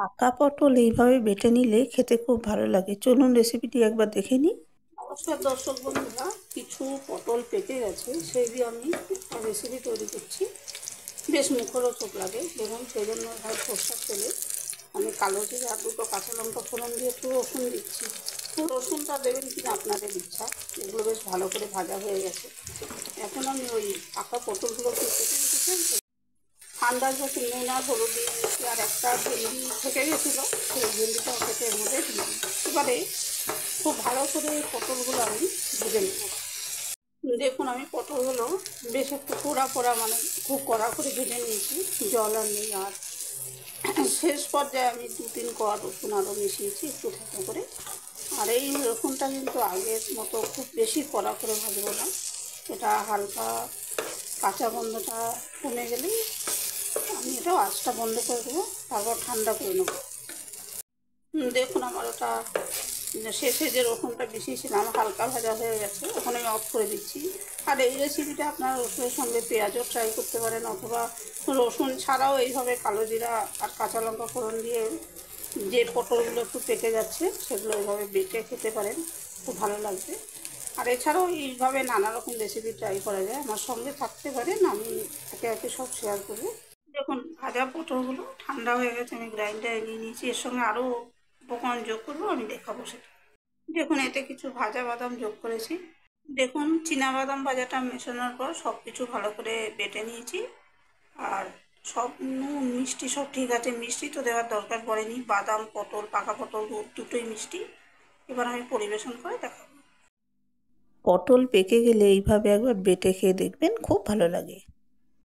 পাকা পটল এইভাবে বেটে নিলে খেতে খুব ভালো লাগে। চলুন রেসিপিটি একবার দেখে নিই। নমস্কার দর্শক বন্ধুরা, কিছু পটল পেকে গেছে, সেই দিয়ে আমি রেসিপি তৈরি করছি। বেশ মুখরোচক লাগে। দেখুন, সেই জন্য সরষের তেলে আমি কালো জিরে আর দুটো কাঁচা লঙ্কা ফোড়ন দিয়ে একটু রসুন দিচ্ছি। রসুনটা দেবেন কিনা আপনাদের ইচ্ছা। এগুলো বেশ ভালো করে ভাজা হয়ে গেছে। এখন আমি ওই পাকা পটলগুলো কেটে রেখেছি। ঠান্ডার যত নুন আর হলুদ দিয়ে দিচ্ছি, আর একটা ভেন্ডি থেকে গেছিলো, সেই ভেন্ডিটাও কেটে এর মধ্যে দিয়ে দিই। এবারে খুব ভালো করে পটলগুলো আমি ভেজে নেব। দেখুন, আমি পটলগুলো বেশ একটু পোড়া পোড়া, মানে খুব কড়া করে ভেজে নিয়েছি, জল আর নেই। আর শেষ পর্যায়ে আমি 2-3 কোয়া রসুন আরও মিশিয়েছি একটু থেতো করে। আর এই রসুনটা কিন্তু আগের মতো খুব বেশি কড়া করে ভাজবো না, এটা হালকা কাঁচা গন্ধটা কমে গেলেই আমি এটা আঁচটা বন্ধ করে দেবো, তারপর ঠান্ডা করে নেবো। দেখুন, আমার ওটা শেষে যে রসুনটা মিশিয়েছিলাম হালকা ভাজা হয়ে গেছে, এখন আমি অফ করে দিচ্ছি। আর এই রেসিপিটা আপনারা রসুনের সঙ্গে পেঁয়াজও ট্রাই করতে পারেন, অথবা রসুন ছাড়াও এইভাবে কালো জিরা আর কাঁচা লঙ্কা ফোড়ন দিয়ে যে পটলগুলো একটু পেকে যাচ্ছে সেগুলো এইভাবে বেটে খেতে পারেন, খুব ভালো লাগবে। আর এছাড়াও এইভাবে নানা রকম রেসিপি ট্রাই করা যায়। আমার সঙ্গে থাকতে পারেন, আমি একে একে সব শেয়ার করবো। দেখুন, ভাজা পটলগুলো ঠান্ডা হয়ে গেছে, আমি গ্রাইন্ডারে নিয়ে নিয়েছি। এর সঙ্গে আরও উপকরণ যোগ করবো, আমি দেখাবো সেটা। দেখুন, এতে কিছু ভাজা বাদাম যোগ করেছি। দেখুন, বাদাম ভাজাটা মেশানোর পর সব কিছু ভালো করে বেটে নিয়েছি। আর সব নুন মিষ্টি সব ঠিক আছে, মিষ্টি তো দেওয়ার দরকার পড়েনি, বাদাম পটল পাকা পটল দুটোই মিষ্টি। এবার আমি পরিবেশন করে দেখাবো। পটল পেকে গেলে এইভাবে একবার বেটে খেয়ে দেখবেন, খুব ভালো লাগে।